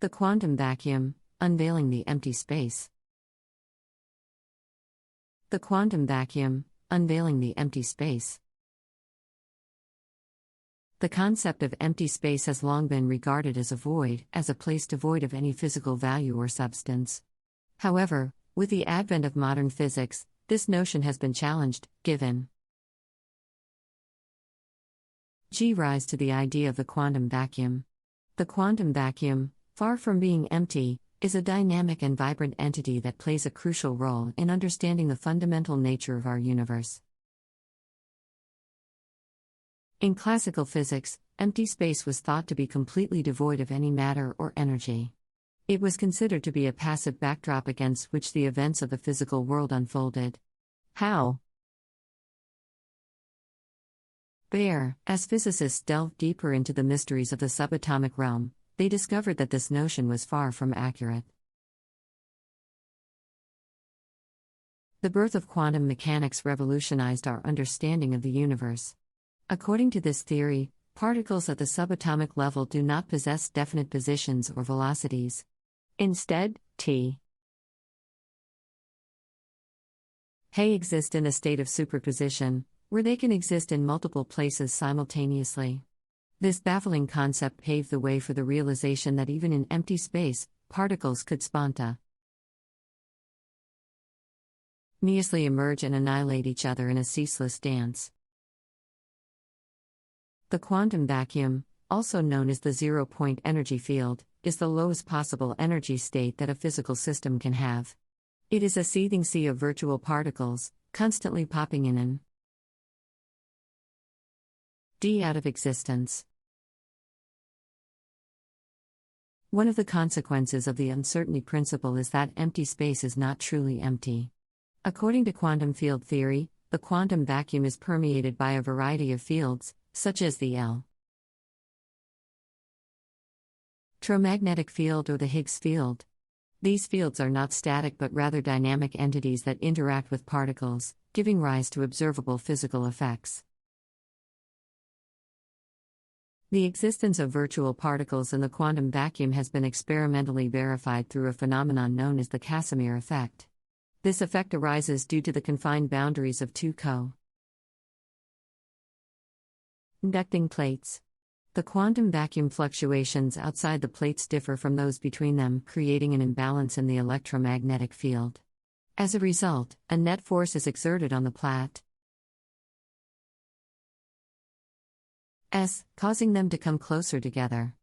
The quantum vacuum, unveiling the empty space. The quantum vacuum, unveiling the empty space. The concept of empty space has long been regarded as a void, as a place devoid of any physical value or substance. However, with the advent of modern physics, this notion has been challenged, given rise to the idea of the quantum vacuum. The quantum vacuum, far from being empty, is a dynamic and vibrant entity that plays a crucial role in understanding the fundamental nature of our universe. In classical physics, empty space was thought to be completely devoid of any matter or energy. It was considered to be a passive backdrop against which the events of the physical world unfolded. How? As physicists delved deeper into the mysteries of the subatomic realm, they discovered that this notion was far from accurate. The birth of quantum mechanics revolutionized our understanding of the universe. According to this theory, particles at the subatomic level do not possess definite positions or velocities. Instead, they exist in a state of superposition, where they can exist in multiple places simultaneously. This baffling concept paved the way for the realization that even in empty space, particles could spontaneously emerge and annihilate each other in a ceaseless dance. The quantum vacuum, also known as the zero-point energy field, is the lowest possible energy state that a physical system can have. It is a seething sea of virtual particles, constantly popping in and out of existence. One of the consequences of the uncertainty principle is that empty space is not truly empty. According to quantum field theory, the quantum vacuum is permeated by a variety of fields, such as the electromagnetic field or the Higgs field. These fields are not static but rather dynamic entities that interact with particles, giving rise to observable physical effects. The existence of virtual particles in the quantum vacuum has been experimentally verified through a phenomenon known as the Casimir effect. This effect arises due to the confined boundaries of two conducting plates. The quantum vacuum fluctuations outside the plates differ from those between them, creating an imbalance in the electromagnetic field. As a result, a net force is exerted on the plates, causing them to come closer together.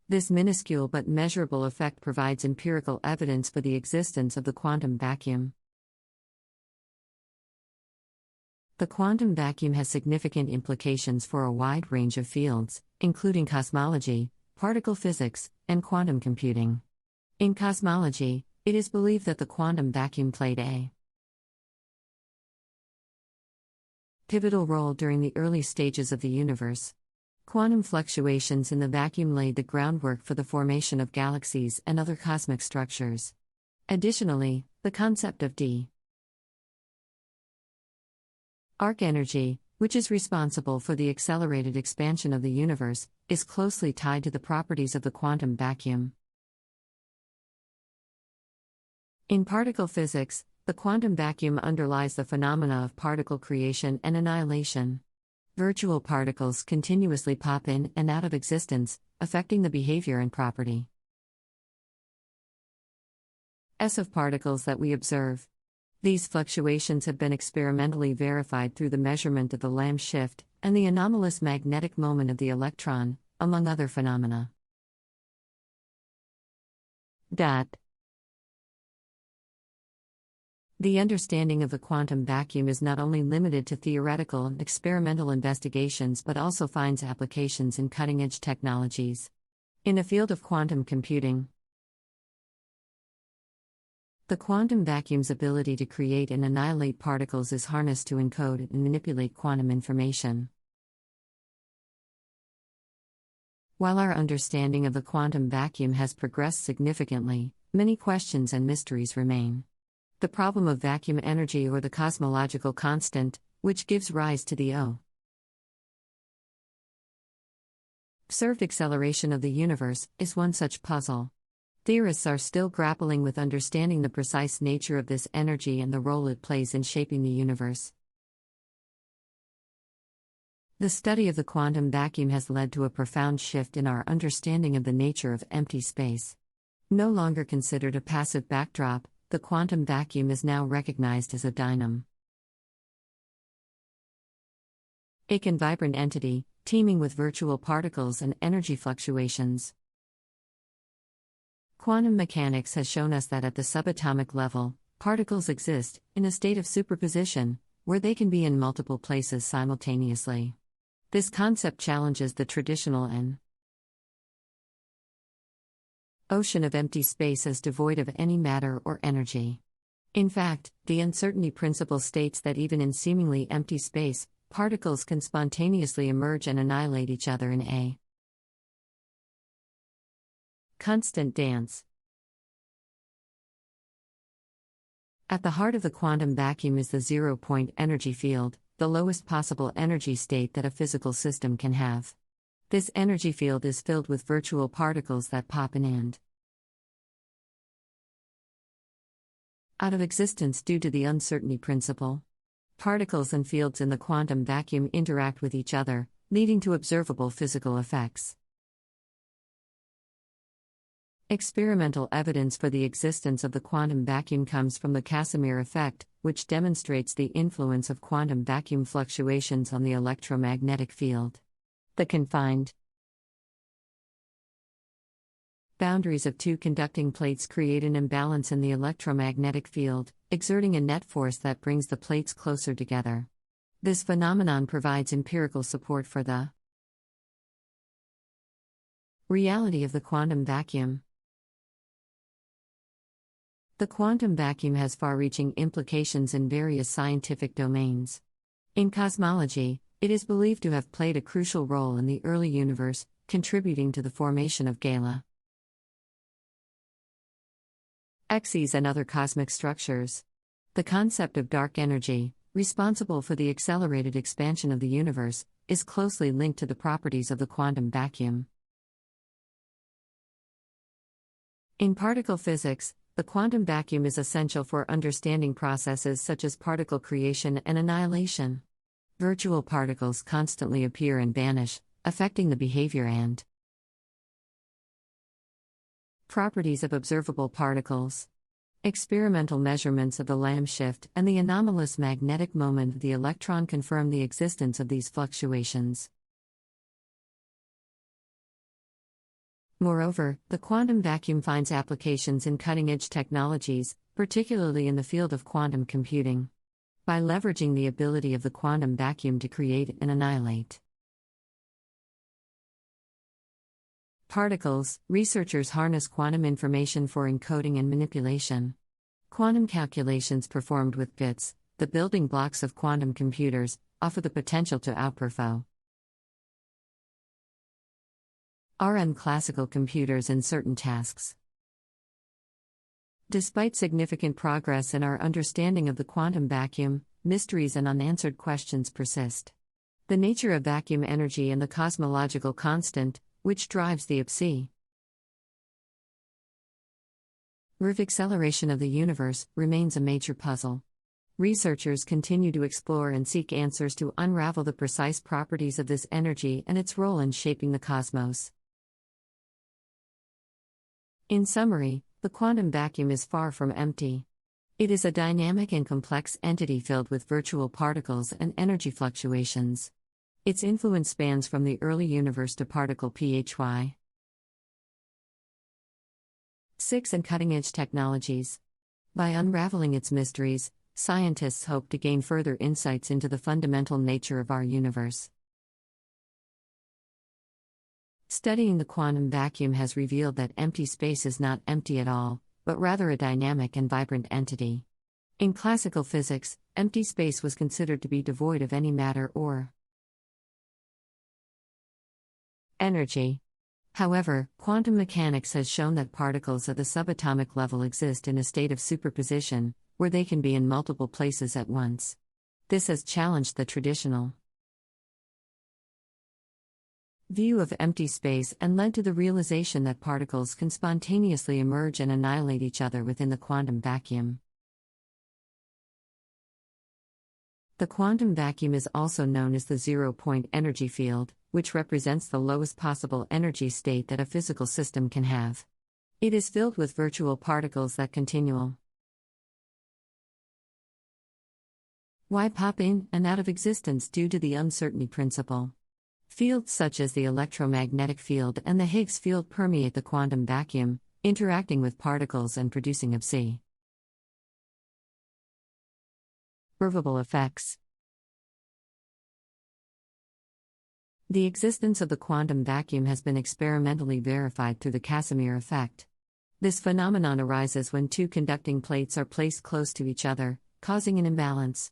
This minuscule but measurable effect provides empirical evidence for the existence of the quantum vacuum. The quantum vacuum has significant implications for a wide range of fields, including cosmology, particle physics, and quantum computing. In cosmology, it is believed that the quantum vacuum played a pivotal role during the early stages of the universe. Quantum fluctuations in the vacuum laid the groundwork for the formation of galaxies and other cosmic structures. Additionally, the concept of dark energy, which is responsible for the accelerated expansion of the universe, is closely tied to the properties of the quantum vacuum. In particle physics, the quantum vacuum underlies the phenomena of particle creation and annihilation. Virtual particles continuously pop in and out of existence, affecting the behavior and property of particles that we observe. These fluctuations have been experimentally verified through the measurement of the Lamb shift and the anomalous magnetic moment of the electron, among other phenomena. The understanding of the quantum vacuum is not only limited to theoretical and experimental investigations but also finds applications in cutting-edge technologies. In the field of quantum computing, the quantum vacuum's ability to create and annihilate particles is harnessed to encode and manipulate quantum information. While our understanding of the quantum vacuum has progressed significantly, many questions and mysteries remain. The problem of vacuum energy or the cosmological constant, which gives rise to the observed acceleration of the universe, is one such puzzle. Theorists are still grappling with understanding the precise nature of this energy and the role it plays in shaping the universe. The study of the quantum vacuum has led to a profound shift in our understanding of the nature of empty space. No longer considered a passive backdrop, the quantum vacuum is now recognized as a dynamic, vibrant entity, teeming with virtual particles and energy fluctuations. Quantum mechanics has shown us that at the subatomic level, particles exist, in a state of superposition, where they can be in multiple places simultaneously. This concept challenges the traditional ocean of empty space as devoid of any matter or energy. In fact, the uncertainty principle states that even in seemingly empty space, particles can spontaneously emerge and annihilate each other in a constant dance. At the heart of the quantum vacuum is the zero-point energy field, the lowest possible energy state that a physical system can have. This energy field is filled with virtual particles that pop in and out of existence due to the uncertainty principle. Particles and fields in the quantum vacuum interact with each other, leading to observable physical effects. Experimental evidence for the existence of the quantum vacuum comes from the Casimir effect, which demonstrates the influence of quantum vacuum fluctuations on the electromagnetic field. The confined boundaries of two conducting plates create an imbalance in the electromagnetic field, exerting a net force that brings the plates closer together. This phenomenon provides empirical support for the reality of the quantum vacuum. The quantum vacuum has far-reaching implications in various scientific domains. In cosmology, it is believed to have played a crucial role in the early universe, contributing to the formation of galaxies and other cosmic structures. The concept of dark energy, responsible for the accelerated expansion of the universe, is closely linked to the properties of the quantum vacuum. In particle physics, the quantum vacuum is essential for understanding processes such as particle creation and annihilation. Virtual particles constantly appear and vanish, affecting the behavior and properties of observable particles. Experimental measurements of the Lamb shift and the anomalous magnetic moment of the electron confirm the existence of these fluctuations. Moreover, the quantum vacuum finds applications in cutting-edge technologies, particularly in the field of quantum computing. By leveraging the ability of the quantum vacuum to create and annihilate particles, researchers harness quantum information for encoding and manipulation. Quantum calculations performed with bits, the building blocks of quantum computers, offer the potential to outperform classical computers in certain tasks. Despite significant progress in our understanding of the quantum vacuum, mysteries and unanswered questions persist. The nature of vacuum energy and the cosmological constant, which drives the acceleration of the universe, remains a major puzzle. Researchers continue to explore and seek answers to unravel the precise properties of this energy and its role in shaping the cosmos. In summary, the quantum vacuum is far from empty. It is a dynamic and complex entity filled with virtual particles and energy fluctuations. Its influence spans from the early universe to particle PHY 6 and cutting-edge technologies. By unraveling its mysteries, scientists hope to gain further insights into the fundamental nature of our universe. Studying the quantum vacuum has revealed that empty space is not empty at all, but rather a dynamic and vibrant entity. In classical physics, empty space was considered to be devoid of any matter or energy. However, quantum mechanics has shown that particles at the subatomic level exist in a state of superposition, where they can be in multiple places at once. This has challenged the traditional view of empty space and led to the realization that particles can spontaneously emerge and annihilate each other within the quantum vacuum. The quantum vacuum is also known as the zero-point energy field, which represents the lowest possible energy state that a physical system can have. It is filled with virtual particles that continually pop in and out of existence due to the uncertainty principle. Fields such as the electromagnetic field and the Higgs field permeate the quantum vacuum, interacting with particles and producing observable effects. The existence of the quantum vacuum has been experimentally verified through the Casimir effect. This phenomenon arises when two conducting plates are placed close to each other, causing an imbalance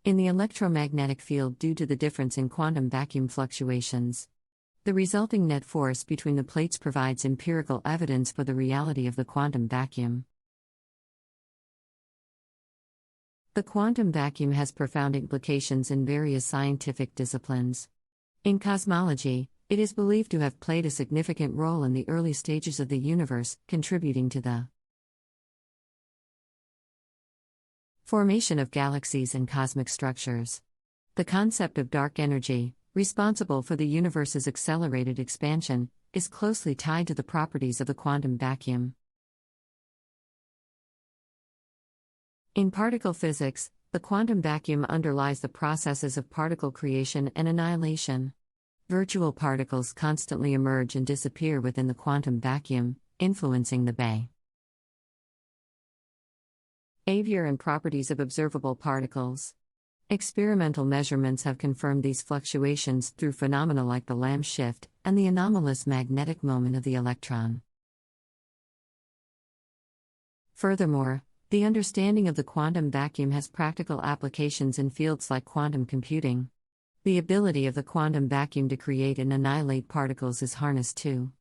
in the electromagnetic field due to the difference in quantum vacuum fluctuations. The resulting net force between the plates provides empirical evidence for the reality of the quantum vacuum. The quantum vacuum has profound implications in various scientific disciplines. In cosmology, it is believed to have played a significant role in the early stages of the universe, contributing to the formation of galaxies and cosmic structures. The concept of dark energy, responsible for the universe's accelerated expansion, is closely tied to the properties of the quantum vacuum. In particle physics, the quantum vacuum underlies the processes of particle creation and annihilation. Virtual particles constantly emerge and disappear within the quantum vacuum, influencing the behavior and properties of observable particles. Experimental measurements have confirmed these fluctuations through phenomena like the Lamb shift and the anomalous magnetic moment of the electron. Furthermore, the understanding of the quantum vacuum has practical applications in fields like quantum computing. The ability of the quantum vacuum to create and annihilate particles is harnessed to